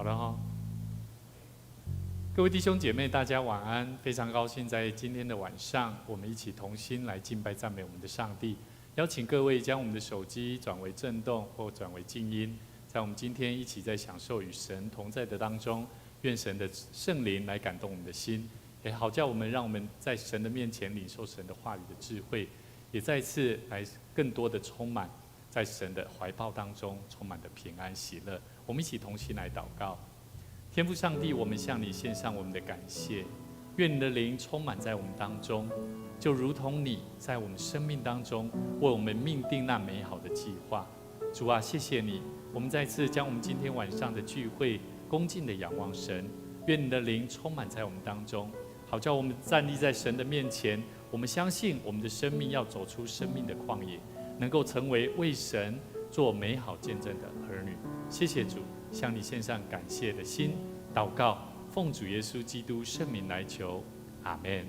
了哈。各位弟兄姐妹，大家晚安！非常高兴在今天的晚上，我们一起同心来敬拜赞美我们的上帝。邀请各位将我们的手机转为震动或转为静音，在我们今天一起在享受与神同在的当中，愿神的圣灵来感动我们的心，也好叫我们让我们在神的面前领受神的话语的智慧，也再次来更多的充满在神的怀抱当中，充满的平安喜乐。我们一起同心来祷告。天父上帝，我们向你献上我们的感谢，愿你的灵充满在我们当中，就如同你在我们生命当中为我们命定那美好的计划。主啊，谢谢你，我们再次将我们今天晚上的聚会恭敬的仰望神，愿你的灵充满在我们当中，好叫我们站立在神的面前，我们相信我们的生命要走出生命的旷野，能够成为为神做美好见证的儿女。谢谢主，向你献上感谢的心，祷告，奉主耶稣基督圣名来求，阿们。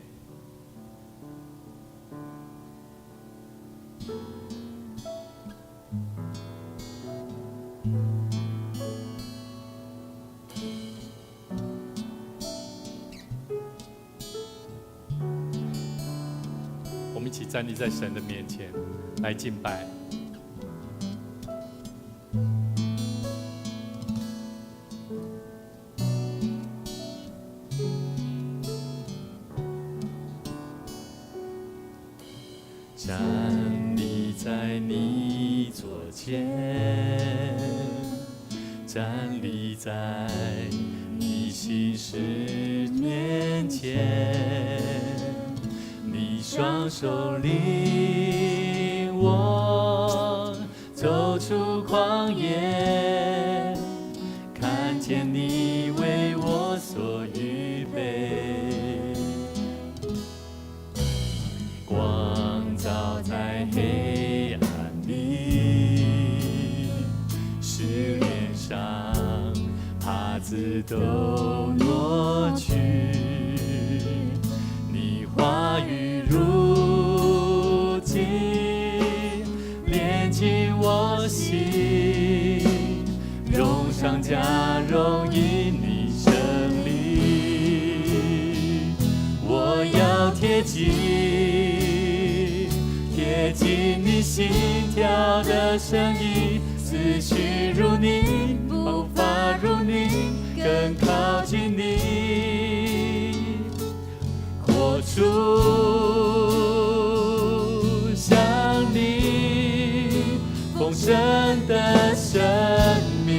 我们一起站立在神的面前来敬拜。站立在你左前，站立在你心事面前，你双手领我走出旷野，看见你为我所预备。光照在黑暗里，使脸上帕子都挪去，你话语如金炼进我心，荣上加荣因你胜利，我要贴近你心跳的声音，思绪如你，步伐如你，更靠近你，活出像你丰盛的生命。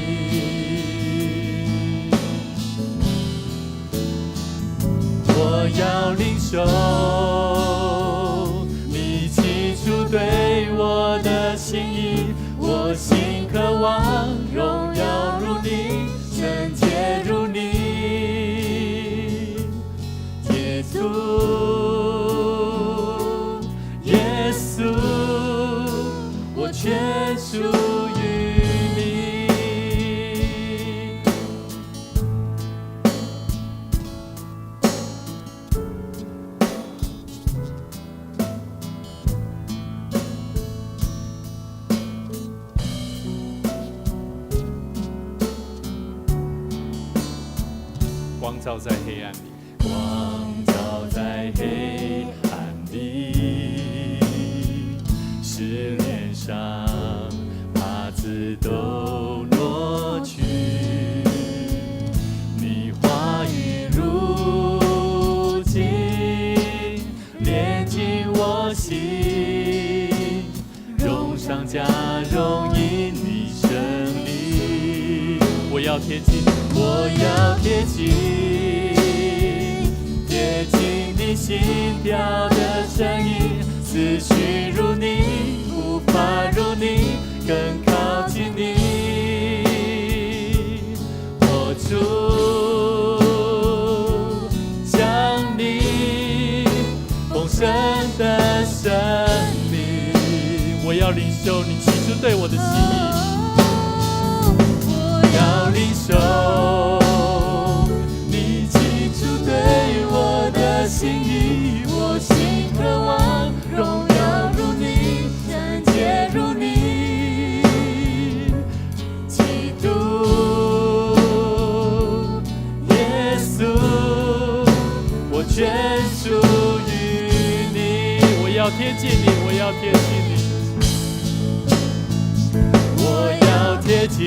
我要领受对我的心意，我心渴望荣耀如你，圣洁如你，耶稣，耶稣，我全属于你。光照在黑暗里，光照在黑暗里，使脸上帕子都挪去，你话语如金炼进我心，荣上加荣因你胜利，我要贴近，我要贴近你心跳的声音，思绪如你，步伐如你，更靠近你，活出像你丰盛的生命。我要领受你起初对我的心意，我要领受你起初对我的心意，我心渴望荣耀如你，圣洁如你，基督属于你。我要贴近你，我要贴近你，我要贴近，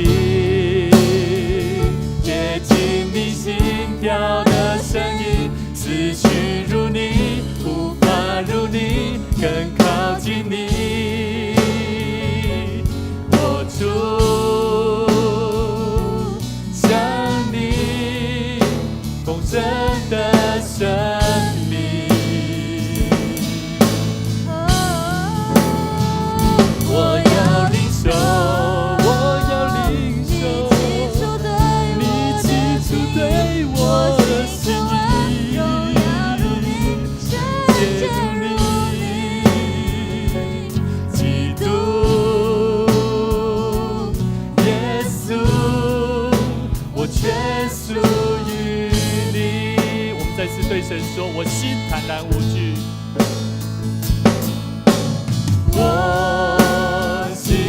贴近你心跳的声音，思绪如你，无法如你，更靠近你。我主想你丰盛的生命，我要领受，我要领受你起初对我的心意，接住你，基督耶稣，我全属于你。我们再次对神说，我心坦然无惧，我心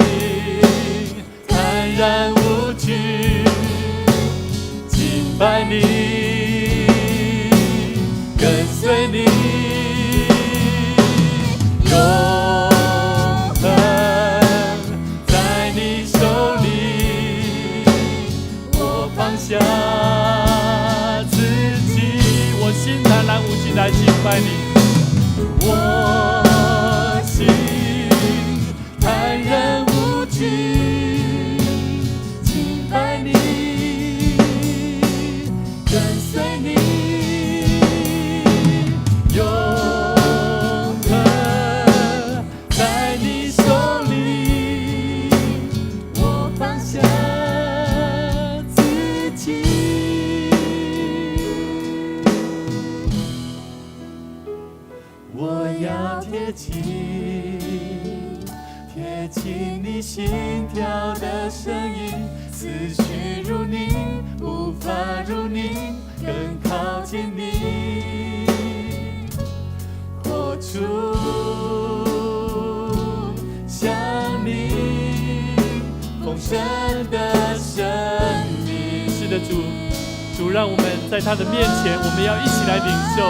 坦然无惧，敬拜你，跟随你，永恒在你手里，我放下自己，我心坦然无惧来敬拜你，我心坦然无惧，敬拜你，跟随你，永恒在你手里，我放下自己，我要贴近，贴近你心跳的声音，思绪如你，无法如你，更靠近你。活出像你丰盛的生命。是的，主让我们在他的面前，我们要一起来领受。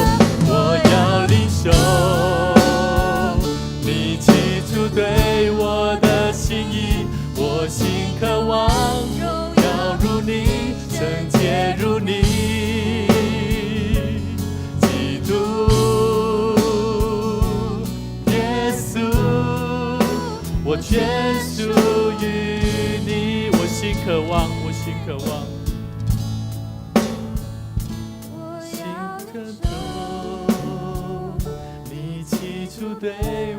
我要领受你起初对我的心意，我心渴望荣耀如你，圣洁如你，基督耶稣，我全属于你。我心渴望，我心渴望，我心渴求你起初对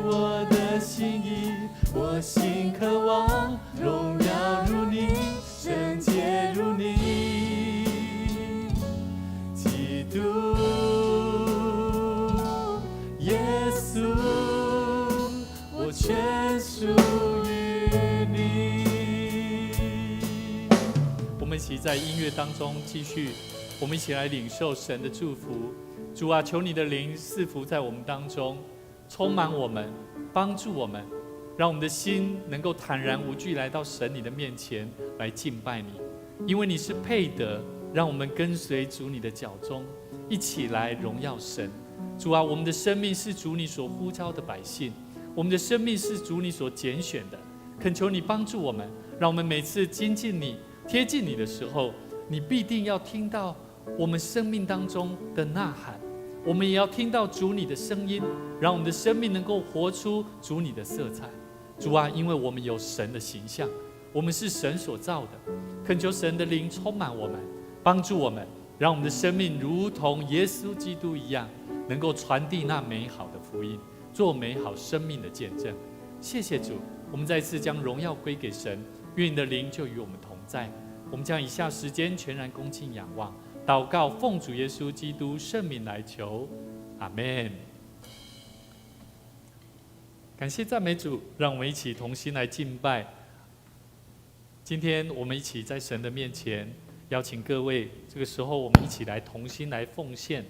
我的心意，我心渴望荣耀如你，圣洁如你，基督耶稣，我全属于你。我们一起在音乐当中继续，我们一起来领受神的祝福。主啊，求你的灵赐福在我们当中，充满我们，帮助我们，让我们的心能够坦然无惧来到神你的面前来敬拜你，因为你是配得，让我们跟随主你的脚踪，一起来荣耀神。主啊，我们的生命是主你所呼召的百姓，我们的生命是主你所拣选的，恳求你帮助我们，让我们每次亲近你、贴近你的时候，你必定要听到我们生命当中的呐喊，我们也要听到主你的声音，让我们的生命能够活出主你的色彩。主啊，因为我们有神的形象，我们是神所造的，恳求神的灵充满我们，帮助我们，让我们的生命如同耶稣基督一样，能够传递那美好的福音，做美好生命的见证。谢谢主，我们再次将荣耀归给神，愿你的灵就与我们同在。我们将以下时间全然恭敬仰望，祷告，奉主耶稣基督圣名来求，阿们。感谢赞美主，让我们一起同心来敬拜。今天我们一起在神的面前，邀请各位，这个时候我们一起来同心来奉献。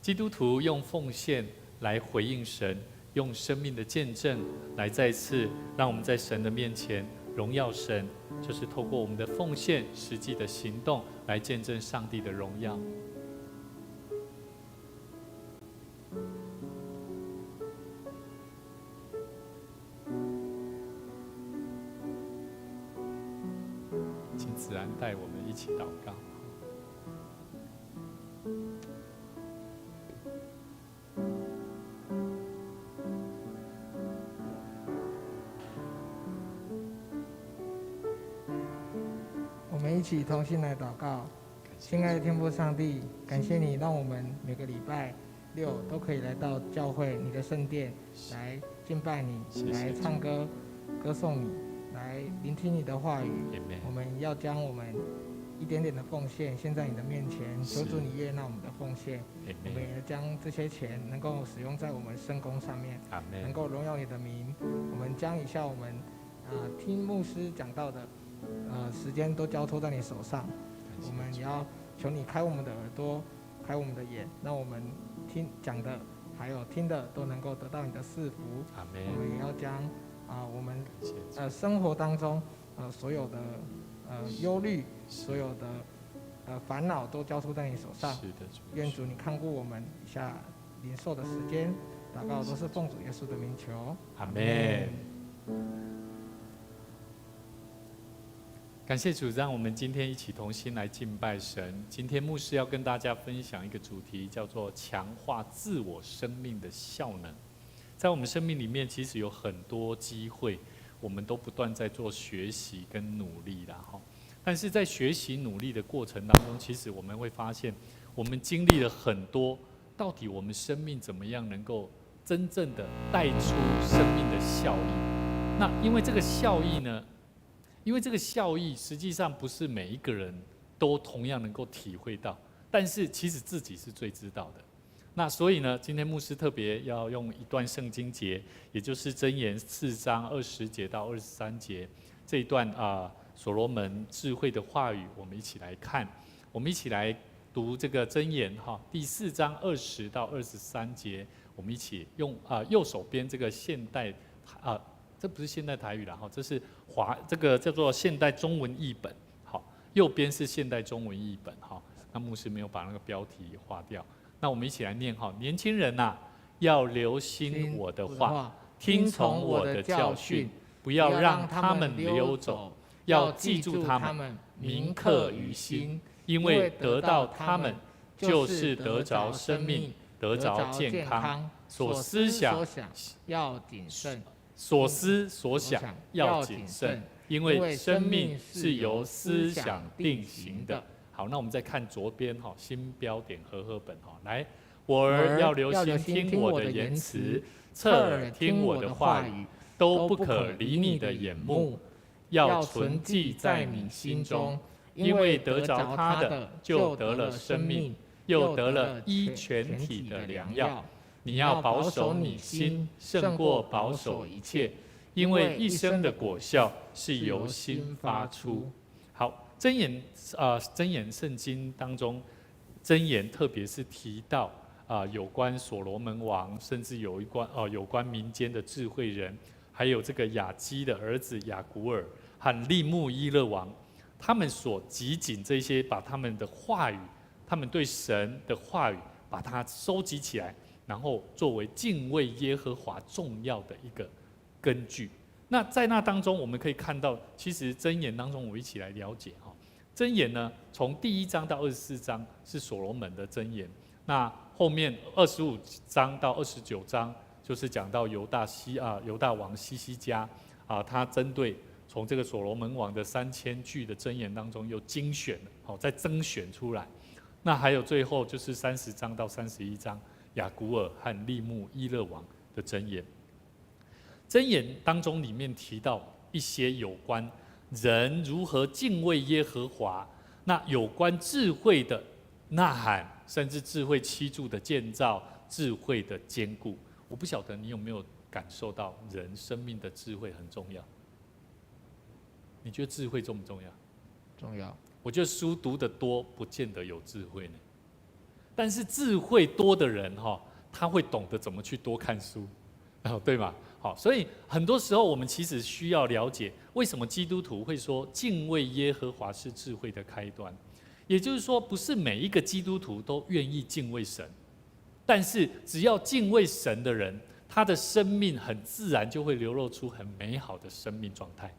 基督徒用奉献来回应神，用生命的见证来再次让我们在神的面前荣耀神，就是透过我们的奉献、实际的行动来见证上帝的荣耀。子然带我们一起祷告。我们一起同心来祷告。亲爱的天父上帝，感谢你让我们每个礼拜六都可以来到教会你的圣殿来敬拜你，来唱歌歌颂你，来聆听你的话语。我们要将我们一点点的奉献献在你的面前，求主你悦纳我们的奉献。我们也将这些钱能够使用在我们圣工上面，能够荣耀你的名。我们将以下我们听牧师讲到的时间都交托在你手上。我们也要求你开我们的耳朵，开我们的眼，让我们听讲的还有听的都能够得到你的赐福。我们也要将我们生活当中所有的忧虑，所有的烦恼都交托在你手上。愿主你看顾我们以下领受的时间，祷告都是奉主耶稣的名求。阿们。感谢主，让我们今天一起同心来敬拜神。今天牧师要跟大家分享一个主题，叫做强化自我生命的效能。在我们生命里面，其实有很多机会，我们都不断在做学习跟努力啦。但是在学习努力的过程当中，其实我们会发现，我们经历了很多，到底我们生命怎么样能够真正的带出生命的效益？那因为这个效益呢？因为这个效益实际上不是每一个人都同样能够体会到，但是其实自己是最知道的。那所以呢，今天牧师特别要用一段圣经节，也就是箴言4章20节到23节这一段所罗门智慧的话语，我们一起来看，我们一起来读这个箴言第4章20到23节，我们一起用右手边这个现代这不是现代台语啦，这是这个叫做现代中文译本，好，右边是现代中文译本，那牧师没有把那个标题划掉。那我们一起来念年轻人要留心我的话，听从我的教训，不要让他们溜走，要记住他们，铭刻于心，因为得到他们，就是得着生命，得着健康。所思想要谨慎。所思所想要谨慎，因为生命是由思想定型的。好，那我们再看左边新标点和合本来，我儿要留心听我的言辞，侧耳听我的话语，都不可离你的眼目，要存记在你心中，因为得着他的，就得了生命，又得了医全体的良药。你要保守你心，胜过保守一切，因为一生的果效是由心发出。好，箴言圣经当中，箴言特别是提到有关所罗门王，甚至有关民间的智慧人，还有这个雅基的儿子雅古尔和利木伊勒王，他们所集锦这些，把他们的话语，他们对神的话语，把它收集起来。然后作为敬畏耶和华重要的一个根据。那在那当中，我们可以看到，其实箴言当中，我一起来了解箴言呢，从第1章到24章是所罗门的箴言，那后面25章到29章就是讲到犹大王西西家他针对从这个所罗门王的3000句的箴言当中又精选再增选出来。那还有最后就是30章到31章。雅古尔和利木伊勒王的箴言，箴言当中里面提到一些有关人如何敬畏耶和华，那有关智慧的呐喊，甚至智慧七柱的建造，智慧的坚固。我不晓得你有没有感受到人生命的智慧很重要？你觉得智慧重不重要？重要。我觉得书读得多，不见得有智慧呢。但是智慧多的人他会懂得怎么去多看书，对吗？好，所以很多时候我们其实需要了解，为什么基督徒会说敬畏耶和华是智慧的开端。也就是说，不是每一个基督徒都愿意敬畏神，但是只要敬畏神的人，他的生命很自然就会流露出很美好的生命状态。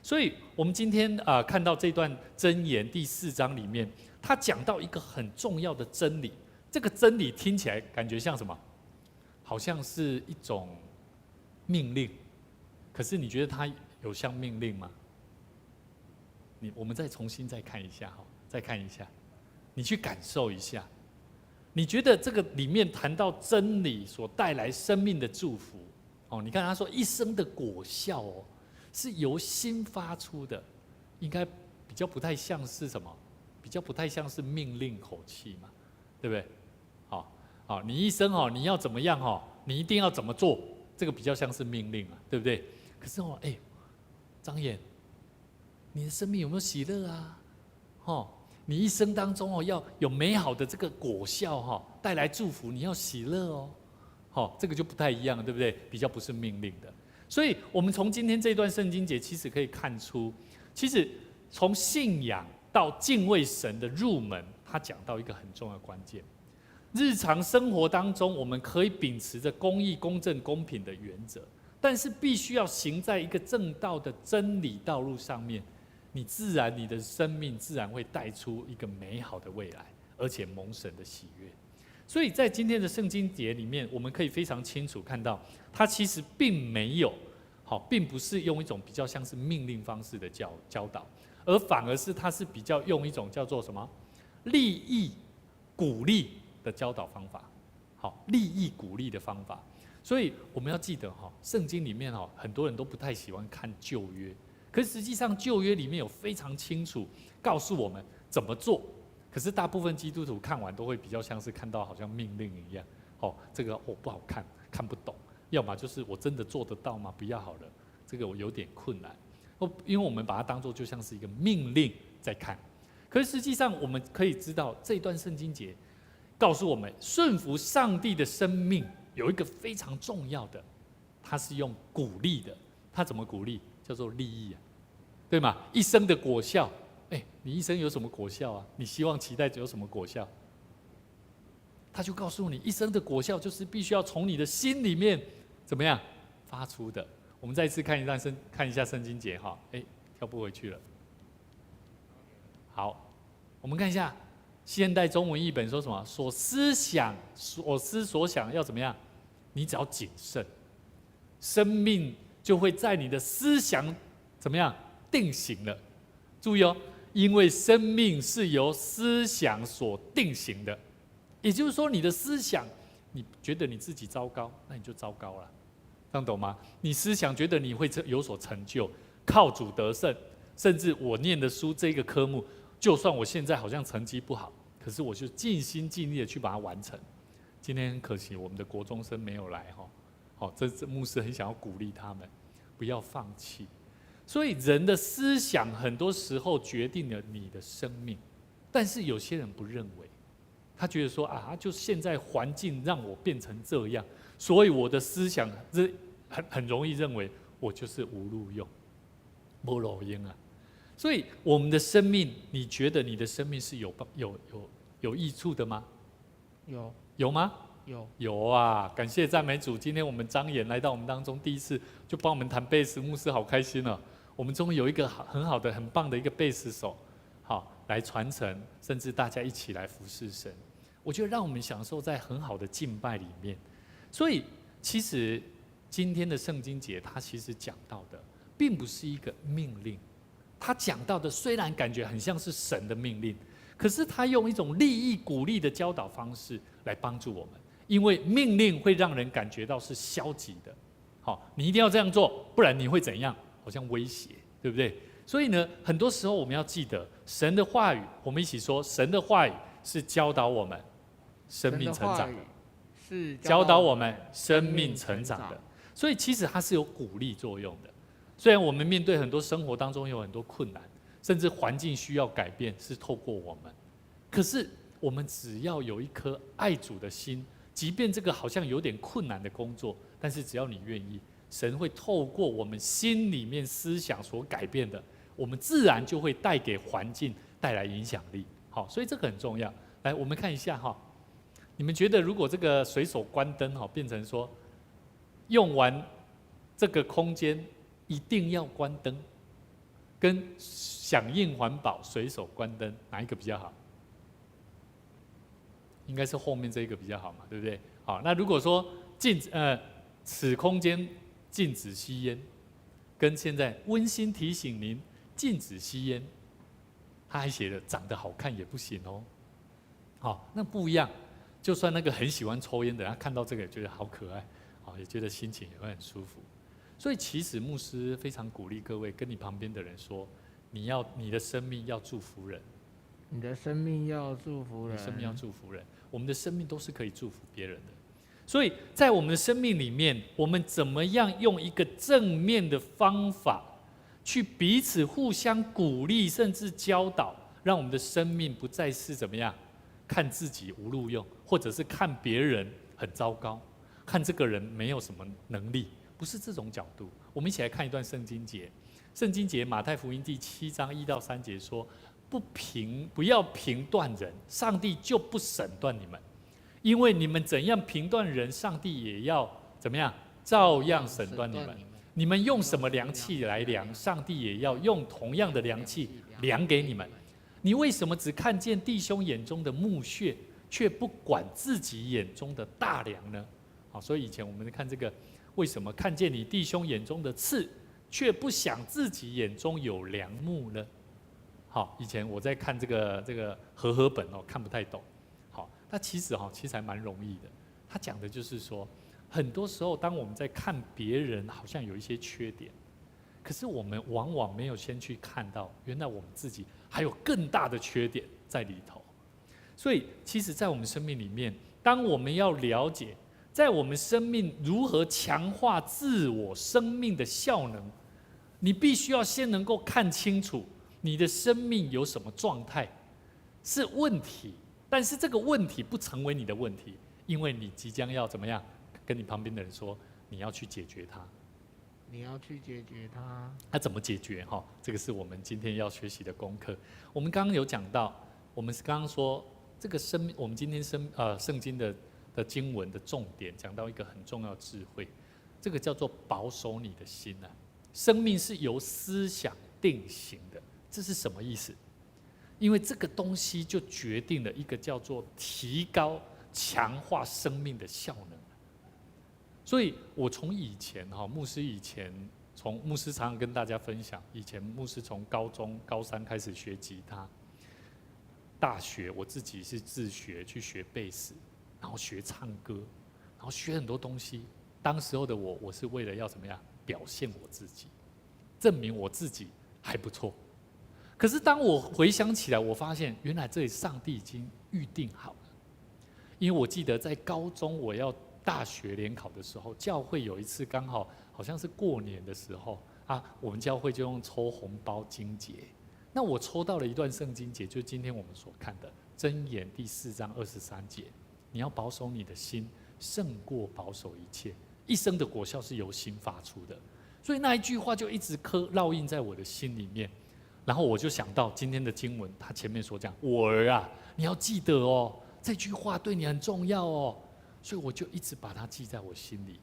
所以我们今天看到这段箴言第4章里面，他讲到一个很重要的真理。这个真理听起来感觉像什么？好像是一种命令。可是你觉得它有像命令吗？我们再重新再看一下哈，再看一下，你去感受一下。你觉得这个里面谈到真理所带来生命的祝福哦？你看他说一生的果效哦，是由心发出的，应该比较不太像是什么？比较不太像是命令口气嘛，对不对？好，你一生哦，你要怎么样哦？你一定要怎么做？这个比较像是命令啊，对不对？可是哦，张眼，你的生命有没有喜乐啊？你一生当中哦，要有美好的这个果效哈，带来祝福，你要喜乐哦。这个就不太一样，对不对？比较不是命令的。所以，我们从今天这段圣经节，其实可以看出，其实从信仰到敬畏神的入门，他讲到一个很重要的关键。日常生活当中，我们可以秉持着公义、公正、公平的原则，但是必须要行在一个正道的真理道路上面，你的生命自然会带出一个美好的未来，而且蒙神的喜悦。所以在今天的圣经节里面，我们可以非常清楚看到，它其实并没有并不是用一种比较像是命令方式的教导，而反而是它是比较用一种叫做什么利益鼓励的教导方法，利益鼓励的方法。所以我们要记得圣经里面很多人都不太喜欢看旧约，可是实际上旧约里面有非常清楚告诉我们怎么做。可是大部分基督徒看完都会比较像是看到好像命令一样，这个不好看，看不懂，要么就是我真的做得到吗？不要好了，这个我有点困难。因为我们把它当作就像是一个命令在看。可是实际上我们可以知道，这一段圣经节告诉我们，顺服上帝的生命有一个非常重要的，它是用鼓励的。它怎么鼓励？叫做利益啊，对吗？一生的果效，你一生有什么果效啊？你希望期待有什么果效？他就告诉你，一生的果效就是必须要从你的心里面怎么样发出的。我们再一次看一下圣经节哈，跳不回去了。好，我们看一下现代中文译本说什么？所思所想要怎么样？你只要谨慎，生命就会在你的思想怎么样定型了。注意哦，因为生命是由思想所定型的，也就是说，你的思想，你觉得你自己糟糕，那你就糟糕了，这样懂吗？你思想觉得你会有所成就，靠主得胜，甚至我念的书这个科目，就算我现在好像成绩不好，可是我就尽心尽力的去把它完成。今天很可惜，我们的国中生没有来这牧师很想要鼓励他们，不要放弃。所以人的思想很多时候决定了你的生命，但是有些人不认为，他觉得说就现在环境让我变成这样，所以我的思想很容易认为我就是无路用，没路用啊。所以我们的生命，你觉得你的生命是有益处的吗？有吗？有啊！感谢赞美主，今天我们张岩来到我们当中，第一次就帮我们弹贝斯，牧师好开心哦。我们终于有一个很好的、很棒的一个贝斯手，来传承，甚至大家一起来服侍神。我觉得让我们享受在很好的敬拜里面。所以，其实今天的圣经节，它其实讲到的，并不是一个命令，它讲到的虽然感觉很像是神的命令，可是他用一种利益鼓励的教导方式来帮助我们。因为命令会让人感觉到是消极的，你一定要这样做，不然你会怎样？好像威胁，对不对？所以呢，很多时候我们要记得神的话语，我们一起说，神的话语是教导我们生命成长的，是教导我们生命成长的。所以其实它是有鼓励作用的。虽然我们面对很多生活当中有很多困难，甚至环境需要改变，是透过我们，可是我们只要有一颗爱主的心，即便这个好像有点困难的工作，但是只要你愿意，神会透过我们心里面思想所改变的，我们自然就会带给环境带来影响力。所以这个很重要。来，我们看一下你们觉得如果这个随手关灯变成说用完这个空间一定要关灯，跟响应环保、随手关灯，哪一个比较好？应该是后面这一个比较好嘛，对不对？好，那如果说此空间禁止吸烟，跟现在温馨提醒您禁止吸烟，他还写了长得好看也不行哦。好，那不一样。就算那个很喜欢抽烟的人，他看到这个也觉得好可爱，好，也觉得心情也会很舒服。所以其实牧师非常鼓励各位跟你旁边的人说，你的生命要祝福人，你的生命要祝福人，生命要祝福人。我们的生命都是可以祝福别人的。所以在我们的生命里面，我们怎么样用一个正面的方法，去彼此互相鼓励，甚至教导，让我们的生命不再是怎么样，看自己无路用，或者是看别人很糟糕，看这个人没有什么能力，不是这种角度。我们一起来看一段圣经节，圣经节马太福音第7章1到3节说：不要评断人，上帝就不审断你们。因为你们怎样评断人，上帝也要怎么样，照样审断你们。你们用什么量器来量，上帝也要用同样的量器量给你们。你为什么只看见弟兄眼中的木屑，却不管自己眼中的大梁呢？好，所以以前我们看这个，为什么看见你弟兄眼中的刺，却不想自己眼中有梁木呢？好，以前我在看这个和本哦，看不太懂。好，那其实还蛮容易的。他讲的就是说，很多时候当我们在看别人好像有一些缺点，可是我们往往没有先去看到，原来我们自己还有更大的缺点在里头。所以，其实，在我们生命里面，当我们要了解，在我们生命如何强化自我生命的效能，你必须要先能够看清楚你的生命有什么状态是问题，但是这个问题不成为你的问题，因为你即将要怎么样？跟你旁边的人说，你要去解决它。你要去解决它。那怎么解决？这个是我们今天要学习的功课。我们刚刚有讲到，我们刚刚说这个我们今天圣经的经文的重点，讲到一个很重要的智慧，这个叫做保守你的心啊。生命是由思想定型的，这是什么意思？因为这个东西就决定了一个叫做提高、强化生命的效能。所以我从以前牧师常常跟大家分享，以前牧师从高中高3开始学吉他，大学我自己是自学去学贝斯，然后学唱歌，然后学很多东西。当时候的我是为了要怎么样表现我自己，证明我自己还不错。可是当我回想起来，我发现原来这里上帝已经预定好了。因为我记得在高中我要大学联考的时候，教会有一次刚好好像是过年的时候啊，我们教会就用抽红包经节。那我抽到了一段圣经节，就是今天我们所看的箴言第4章23节，你要保守你的心，胜过保守一切。一生的果效是由心发出的。所以那一句话就一直烙印在我的心里面。然后我就想到今天的经文，他前面所讲，我儿啊，你要记得哦，这句话对你很重要哦。所以我就一直把它记在我心里。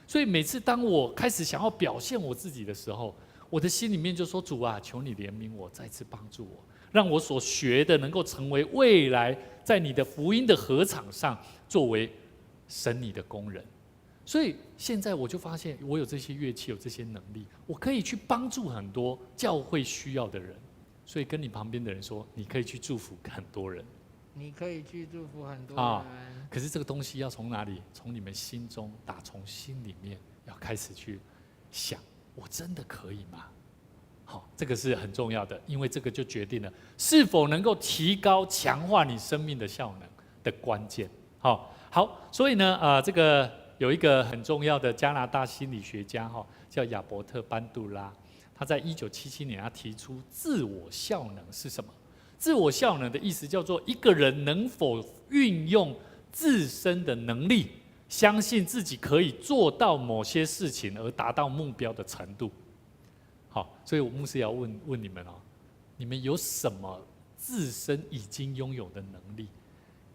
所以每次当我开始想要表现我自己的时候，我的心里面就说，主啊，求你怜悯我，再次帮助我，让我所学的能够成为未来在你的福音的禾场上作为神你的工人。所以现在我就发现，我有这些乐器，有这些能力，我可以去帮助很多教会需要的人。所以跟你旁边的人说，你可以去祝福很多人。你可以去祝福很多人。可是这个东西要从哪里？从你们心中，打从心里面要开始去想，我真的可以吗？好，这个是很重要的，因为这个就决定了是否能够提高、强化你生命的效能的关键。好，所以呢，这个有一个很重要的加拿大心理学家叫亚伯特·班杜拉，他在1977年他提出自我效能是什么？自我效能的意思叫做一个人能否运用自身的能力，相信自己可以做到某些事情而达到目标的程度。好，所以我牧师要问你们你们有什么自身已经拥有的能力，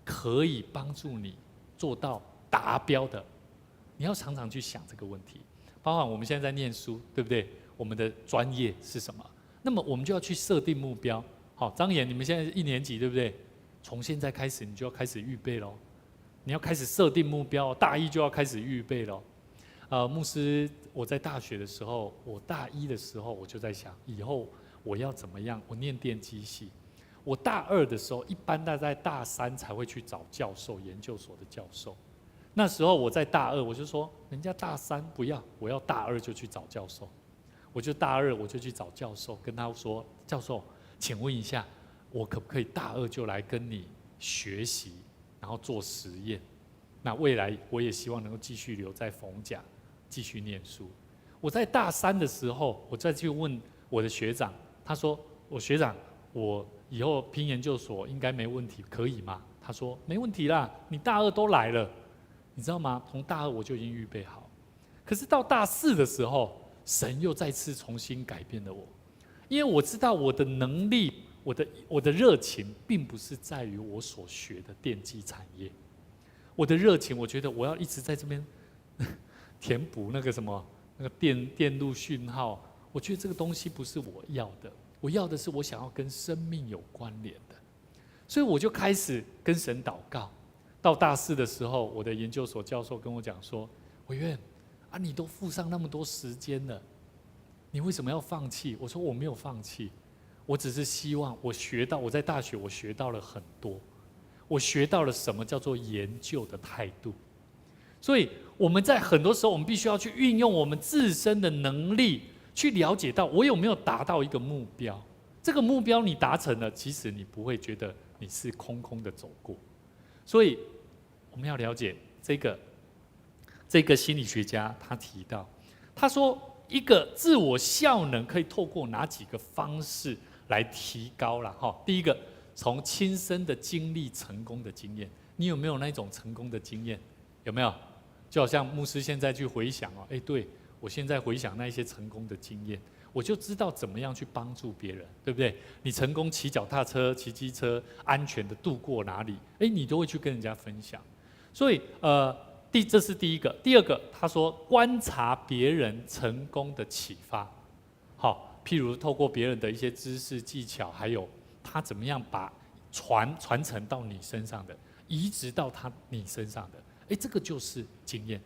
可以帮助你做到达标的？你要常常去想这个问题。包含我们现在在念书，对不对？我们的专业是什么？那么我们就要去设定目标。好，张岩，你们现在1年级对不对？从现在开始，你就要开始预备咯。你要开始设定目标，大一就要开始预备咯。牧师，我在大学的时候，我大一的时候我就在想，以后我要怎么样？我念电机系，我大2的时候，一般大概大3才会去找教授，研究所的教授。那时候我在大2，我就说，人家大3不要，我要大2就去找教授。我就大2我就去找教授，跟他说，教授，请问一下，我可不可以大2就来跟你学习，然后做实验？那未来我也希望能够继续留在逢甲，继续念书。我在大3的时候，我再去问我的学长，他说：“我学长，我以后拼研究所应该没问题，可以吗？”他说：“没问题啦，你大2都来了，你知道吗？从大2我就已经预备好。可是到大4的时候，神又再次重新改变了我，因为我知道我的能力，我的热情，并不是在于我所学的电机产业。我的热情，我觉得我要一直在这边填补那个什么那个电路讯号，我觉得这个东西不是我要的，我要的是我想要跟生命有关联的，所以我就开始跟神祷告。到大4的时候，我的研究所教授跟我讲说：“委员啊，你都付上那么多时间了，你为什么要放弃？”我说：“我没有放弃，我只是希望我在大学我学到了很多。”我学到了什么叫做研究的态度，所以我们在很多时候，我们必须要去运用我们自身的能力，去了解到我有没有达到一个目标。这个目标你达成了，其实你不会觉得你是空空的走过。所以我们要了解这个心理学家他提到，他说一个自我效能可以透过哪几个方式来提高了哈？第一个，从亲身的经历成功的经验，你有没有那种成功的经验？有没有？就好像牧师现在去回想哦，对，我现在回想那一些成功的经验，我就知道怎么样去帮助别人，对不对？你成功骑脚踏车、骑机车，安全的度过哪里？你都会去跟人家分享。所以这是第一个。第二个，他说观察别人成功的启发，好，譬如透过别人的一些知识技巧，还有他怎么样把传承到你身上的，移植到你身上的，这个就是经验。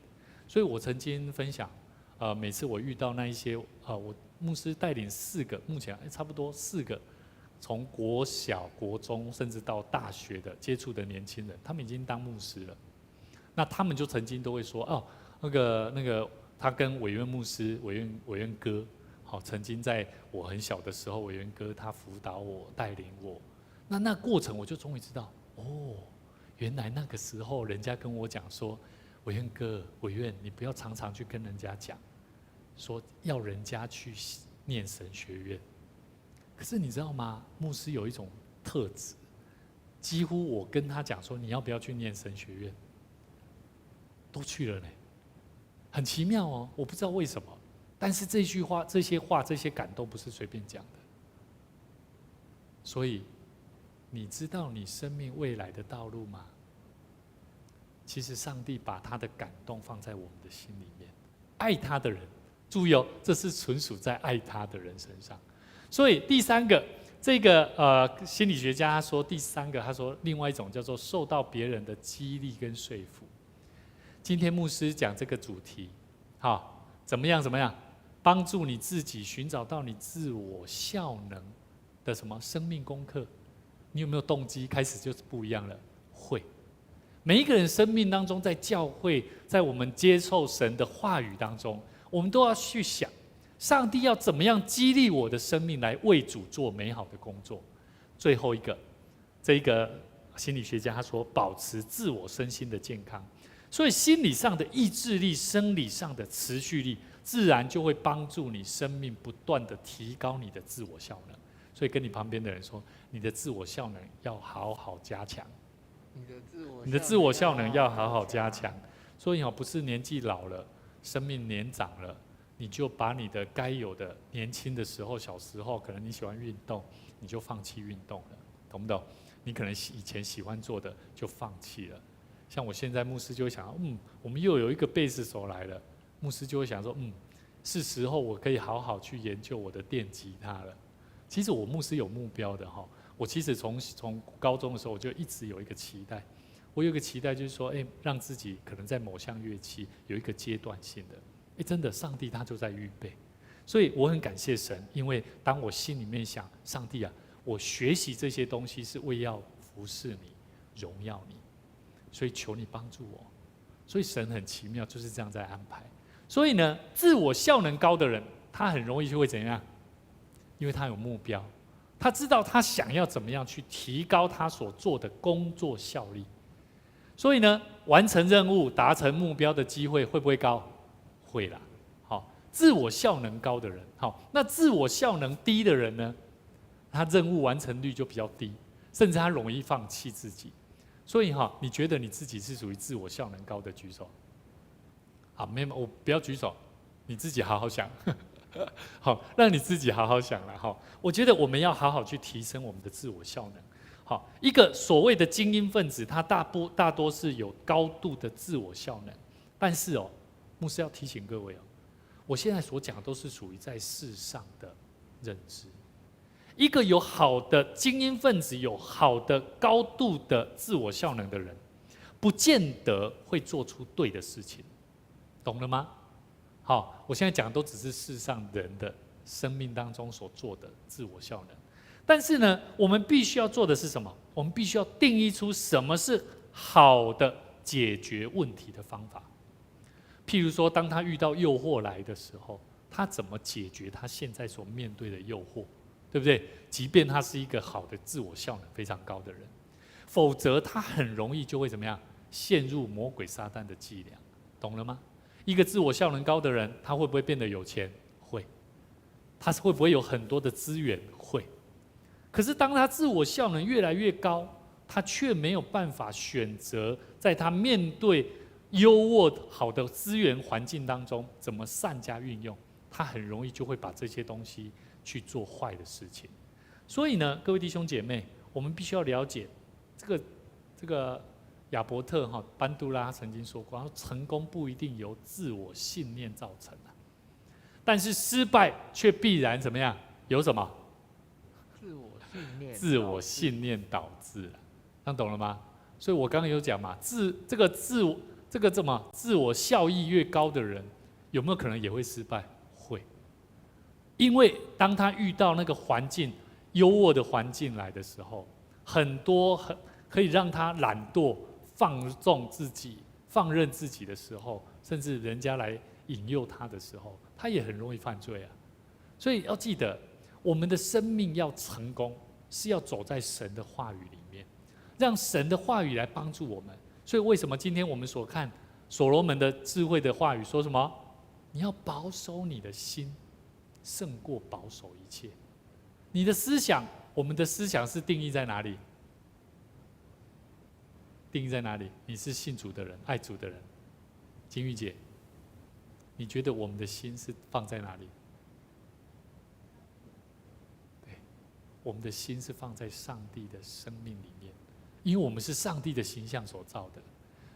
所以我曾经分享，每次我遇到那一些，我牧师带领4个，目前差不多4个，从国小、国中甚至到大学的接触的年轻人，他们已经当牧师了。那他们就曾经都会说，那个他跟委员牧师、委员哥。好，曾经在我很小的时候，委员哥他辅导我、带领我，那过程我就终于知道，原来那个时候人家跟我讲说，委员哥、委员，你不要常常去跟人家讲，说要人家去念神学院。可是你知道吗？牧师有一种特质，几乎我跟他讲说，你要不要去念神学院，都去了呢，很奇妙哦，我不知道为什么。但是这些话、这些感动不是随便讲的。所以，你知道你生命未来的道路吗？其实上帝把他的感动放在我们的心里面，爱他的人，注意哦，这是纯属在爱他的人身上。所以第三个，这个心理学家他说，第三个他说，另外一种叫做受到别人的激励跟说服。今天牧师讲这个主题，好，怎么样？帮助你自己寻找到你自我效能的什么生命功课？你有没有动机？开始就是不一样了。会，每一个人生命当中，在教会，在我们接受神的话语当中，我们都要去想，上帝要怎么样激励我的生命来为主做美好的工作。最后一个，这个心理学家他说，保持自我身心的健康。所以心理上的意志力，生理上的持续力，自然就会帮助你生命不断的提高你的自我效能。所以跟你旁边的人说，你的自我效能要好好加强。你的自我效能要好好加强。所以不是年纪老了，生命年长了，你就把你的该有的年轻的时候、小时候，可能你喜欢运动，你就放弃运动了，懂不懂？你可能以前喜欢做的就放弃了。像我现在牧师就会想，我们又有一个贝斯手来了，牧师就会想说，是时候我可以好好去研究我的电吉他了。其实我牧师有目标的哈。我其实从高中的时候我就一直有一个期待，我有一个期待就是说，让自己可能在某项乐器有一个阶段性的，真的上帝他就在预备。所以我很感谢神，因为当我心里面想，上帝啊，我学习这些东西是为要服侍你、荣耀你，所以求你帮助我。所以神很奇妙，就是这样在安排。所以呢，自我效能高的人，他很容易就会怎样？因为他有目标，他知道他想要怎么样去提高他所做的工作效率。所以呢，完成任务、达成目标的机会会不会高？会啦。自我效能高的人，那自我效能低的人呢？他任务完成率就比较低，甚至他容易放弃自己。所以你觉得你自己是属于自我效能高的举手。好，没有，我不要举手，你自己好好想。好，让你自己好好想了。我觉得我们要好好去提升我们的自我效能。好，一个所谓的精英分子，他大多是有高度的自我效能，但是牧师要提醒各位我现在所讲的都是属于在世上的认知。一个有好的精英分子，有好的高度的自我效能的人，不见得会做出对的事情，懂了吗？好，我现在讲的都只是世上人的生命当中所做的自我效能。但是呢，我们必须要做的是什么？我们必须要定义出什么是好的解决问题的方法。譬如说，当他遇到诱惑来的时候，他怎么解决他现在所面对的诱惑，对不对？即便他是一个好的自我效能非常高的人，否则他很容易就会怎么样？陷入魔鬼撒旦的伎俩，懂了吗？一个自我效能高的人，他会不会变得有钱？会。他会不会有很多的资源？会。可是当他自我效能越来越高，他却没有办法选择在他面对优渥好的资源环境当中怎么善加运用，他很容易就会把这些东西去做坏的事情。所以呢，各位弟兄姐妹，我们必须要了解这个亚伯特班杜拉曾经说过，成功不一定由自我信念造成的，但是失败却必然怎么样？由什么？自我信念导致了，这样懂了吗？所以我刚刚有讲嘛，自我效益越高的人，有没有可能也会失败？会，因为当他遇到那个环境优渥的环境来的时候，很多可以让他懒惰、放纵自己、放任自己的时候，甚至人家来引诱他的时候，他也很容易犯罪啊。所以要记得，我们的生命要成功，是要走在神的话语里面，让神的话语来帮助我们。所以为什么今天我们所看所罗门的智慧的话语说什么？你要保守你的心，胜过保守一切。你的思想，我们的思想是定义在哪里？定义在哪里？你是信主的人，爱主的人，金玉姐，你觉得我们的心是放在哪里？对，我们的心是放在上帝的生命里面，因为我们是上帝的形象所造的，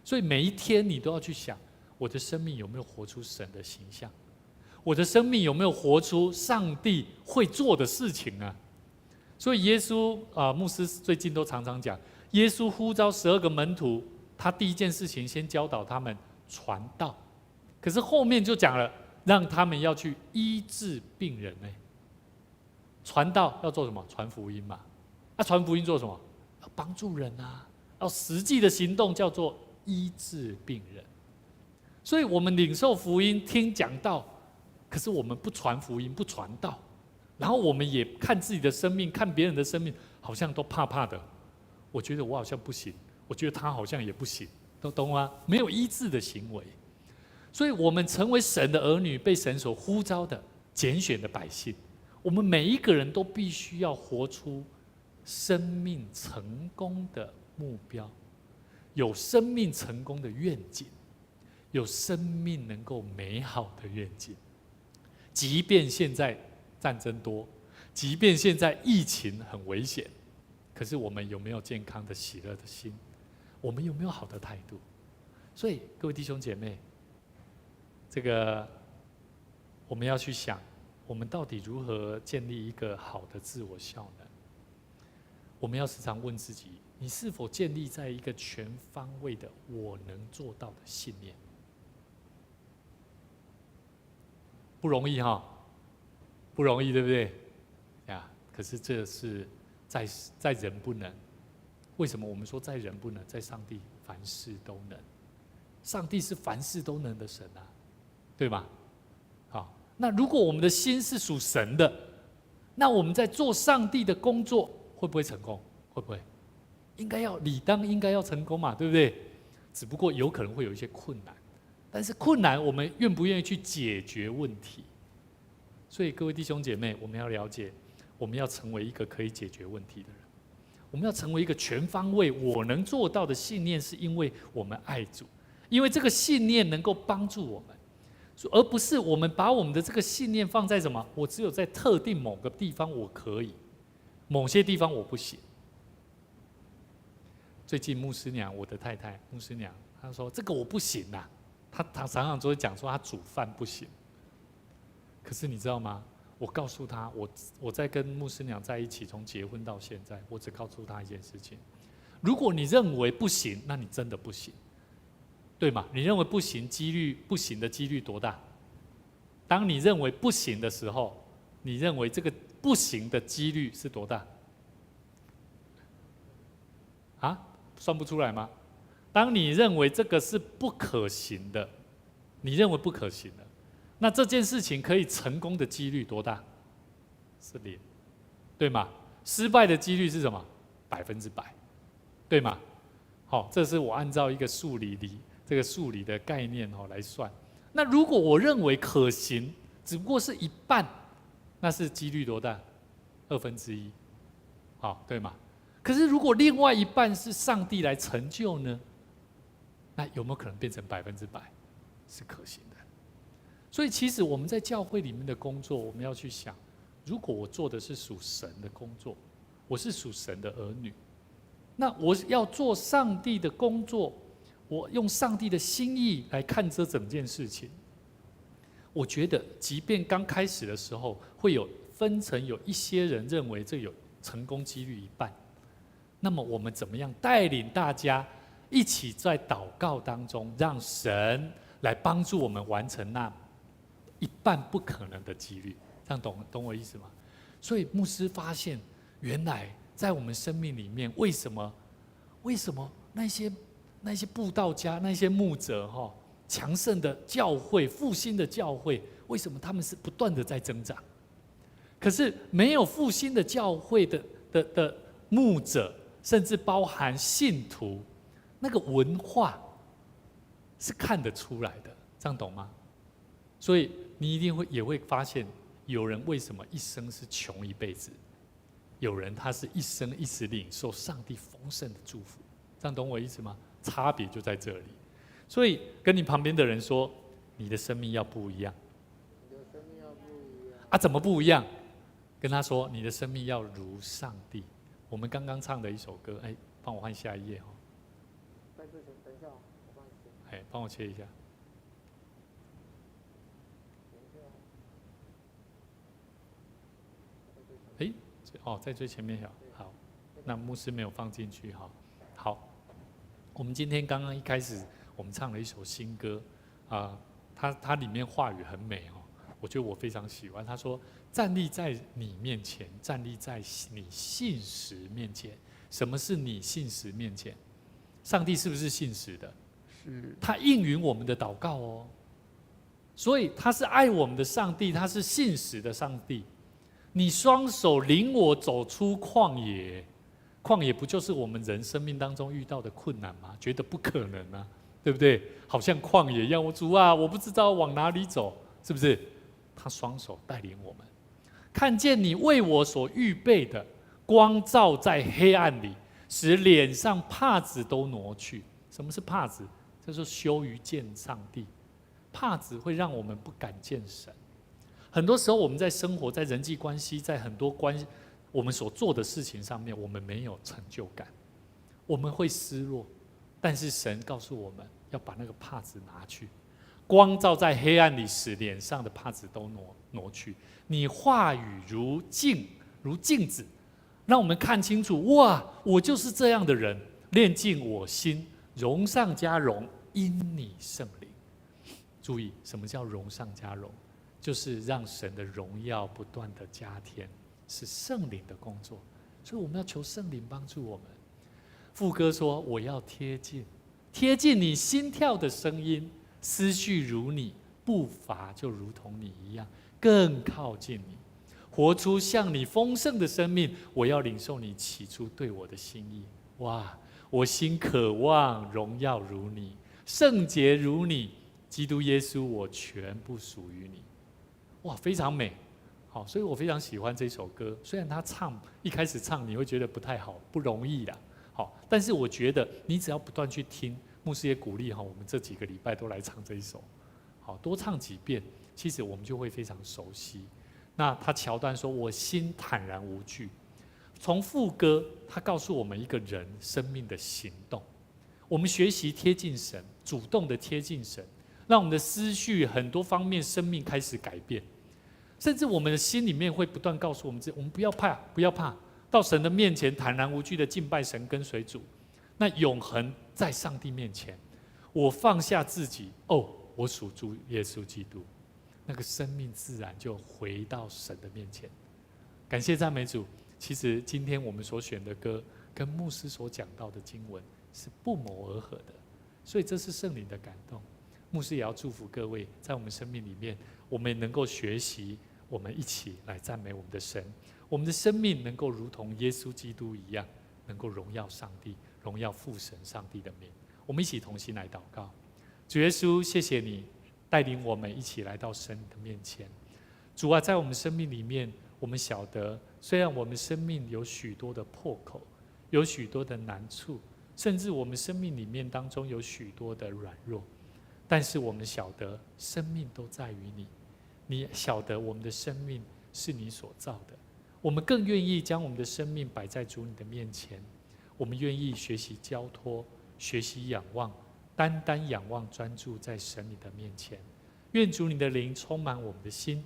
所以每一天你都要去想，我的生命有没有活出神的形象？我的生命有没有活出上帝会做的事情啊？所以耶稣牧师最近都常常讲，耶稣呼召12个门徒，他第一件事情先教导他们传道，可是后面就讲了，让他们要去医治病人呢。传道要做什么？传福音嘛。传福音做什么？要帮助人啊，要实际的行动叫做医治病人。所以我们领受福音、听讲道，可是我们不传福音、不传道，然后我们也看自己的生命、看别人的生命，好像都怕怕的。我觉得我好像不行，我觉得他好像也不行，都懂吗？没有医治的行为。所以我们成为神的儿女，被神所呼召的、拣选的百姓，我们每一个人都必须要活出生命成功的目标，有生命成功的愿景，有生命能够美好的愿景。即便现在战争多，即便现在疫情很危险，可是我们有没有健康的喜乐的心？我们有没有好的态度？所以各位弟兄姐妹，这个我们要去想，我们到底如何建立一个好的自我效能？我们要时常问自己：你是否建立在一个全方位的我能做到的信念？不容易哈，不容易，对不对？呀，可是这是在人不能。为什么我们说在人不能，在上帝凡事都能？上帝是凡事都能的神啊，对吗？好，那如果我们的心是属神的，那我们在做上帝的工作会不会成功？会不会？应该要成功嘛，对不对？只不过有可能会有一些困难，但是困难我们愿不愿意去解决问题？所以各位弟兄姐妹，我们要了解，我们要成为一个可以解决问题的人，我们要成为一个全方位我能做到的信念，是因为我们爱主，因为这个信念能够帮助我们。而不是我们把我们的这个信念放在什么？我只有在特定某个地方我可以，某些地方我不行。最近牧师娘，我的太太牧师娘，她说这个我不行啊，她常常都会讲说她煮饭不行。可是你知道吗？我告诉她，我在跟牧师娘在一起，从结婚到现在，我只告诉她一件事情：如果你认为不行，那你真的不行。对吗？你认为不行，不行的几率多大？当你认为不行的时候，你认为这个不行的几率是多大？啊，算不出来吗？当你认为这个是不可行的，你认为不可行的，那这件事情可以成功的几率多大？是0，对吗？失败的几率是什么？100%，对吗？好，这是我按照一个数理的概念来算。那如果我认为可行，只不过是1半，那是几率多大？1/2，好，对吗？可是如果另外1半是上帝来成就呢？那有没有可能变成100%？是可行的。所以其实我们在教会里面的工作，我们要去想，如果我做的是属神的工作，我是属神的儿女，那我要做上帝的工作，我用上帝的心意来看这整件事情。我觉得即便刚开始的时候会有分成，有一些人认为这有成功几率1半，那么我们怎么样带领大家一起在祷告当中，让神来帮助我们完成那1半不可能的几率？这样懂我意思吗？所以牧师发现，原来在我们生命里面，为什么那些布道家、那些牧者强盛的教会、复兴的教会，为什么他们是不断的在增长？可是没有复兴的教会的牧者，甚至包含信徒，那个文化是看得出来的，这样懂吗？所以你一定也会发现，有人为什么一生是穷一辈子，有人他是一生一直领受上帝丰盛的祝福，这样懂我意思吗？差别就在这里。所以跟你旁边的人说，你的生命要不一样。你的生命要不一样啊，怎么不一样？跟他说，你的生命要如上帝。我们刚刚唱的一首歌，帮我换下一页在之前，等一下，我帮你切。帮我切一下。在最前面好，那牧师没有放进去好，我们今天刚刚一开始，我们唱了一首新歌，它里面话语很美我觉得我非常喜欢。他说：“站立在你面前，站立在你信实面前。”什么是你信实面前？上帝是不是信实的？是。他应允我们的祷告所以他是爱我们的上帝，他是信实的上帝。你双手领我走出旷野，旷野不就是我们人生命当中遇到的困难吗？觉得不可能啊，对不对？好像旷野一样，主啊，我不知道往哪里走，是不是？他双手带领我们，看见你为我所预备的光照在黑暗里，使脸上帕子都挪去。什么是帕子？就是羞于见上帝。帕子会让我们不敢见神。很多时候我们在生活、在人际关系、在很多我们所做的事情上面，我们没有成就感，我们会失落。但是神告诉我们要把那个帕子拿去，光照在黑暗里，使脸上的帕子都挪去。你话语如镜子，让我们看清楚，哇，我就是这样的人，炼净我心，荣上加荣，因你圣灵。注意，什么叫荣上加荣？就是让神的荣耀不断的加添，是圣灵的工作。所以我们要求圣灵帮助我们。副歌说：我要贴近你心跳的声音，思绪如你，步伐就如同你一样，更靠近你，活出像你丰盛的生命。我要领受你起初对我的心意。哇，我心渴望荣耀如你，圣洁如你，基督耶稣，我全部属于你。哇，非常美。好，所以我非常喜欢这首歌。虽然他一开始唱你会觉得不太好，不容易啦。好，但是我觉得你只要不断去听，牧师也鼓励我们这几个礼拜都来唱这一首。好，多唱几遍，其实我们就会非常熟悉。那他桥段说：我心坦然无惧。从副歌，他告诉我们一个人生命的行动。我们学习贴近神，主动的贴近神，让我们的思绪很多方面生命开始改变。甚至我们的心里面会不断告诉我们我们不要怕，不要怕，到神的面前坦然无惧的敬拜神，跟随主。那永恒在上帝面前，我放下自己，我属主耶稣基督，那个生命自然就回到神的面前。感谢赞美主。其实今天我们所选的歌，跟牧师所讲到的经文是不谋而合的，所以这是圣灵的感动。牧师也要祝福各位，在我们生命里面，我们能够学习，我们一起来赞美我们的神。我们的生命能够如同耶稣基督一样，能够荣耀上帝，荣耀父神上帝的名。我们一起同心来祷告。主耶稣，谢谢你带领我们一起来到神的面前。主啊，在我们生命里面，我们晓得，虽然我们生命有许多的破口，有许多的难处，甚至我们生命里面当中有许多的软弱，但是我们晓得生命都在于你。你晓得我们的生命是你所造的，我们更愿意将我们的生命摆在主你的面前。我们愿意学习交托，学习仰望，单单仰望，专注在神你的面前。愿主你的灵充满我们的心，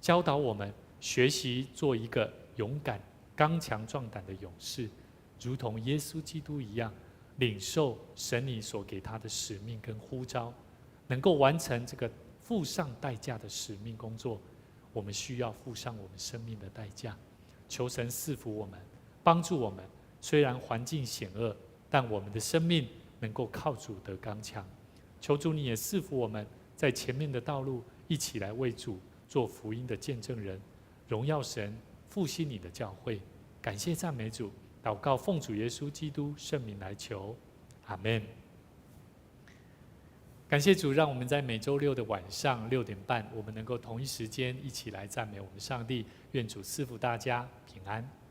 教导我们学习做一个勇敢、刚强、壮胆的勇士，如同耶稣基督一样，领受神你所给他的使命跟呼召，能够完成这个付上代价的使命工作。我们需要付上我们生命的代价。求神赐福我们，帮助我们。虽然环境险恶，但我们的生命能够靠主得刚强。求主你也赐福我们，在前面的道路一起来为主做福音的见证人，荣耀神，复兴你的教会。感谢赞美主，祷告奉主耶稣基督圣名来求，阿们。感谢主，让我们在每周六的晚上6点半，我们能够同一时间一起来赞美我们上帝。愿主赐福大家平安。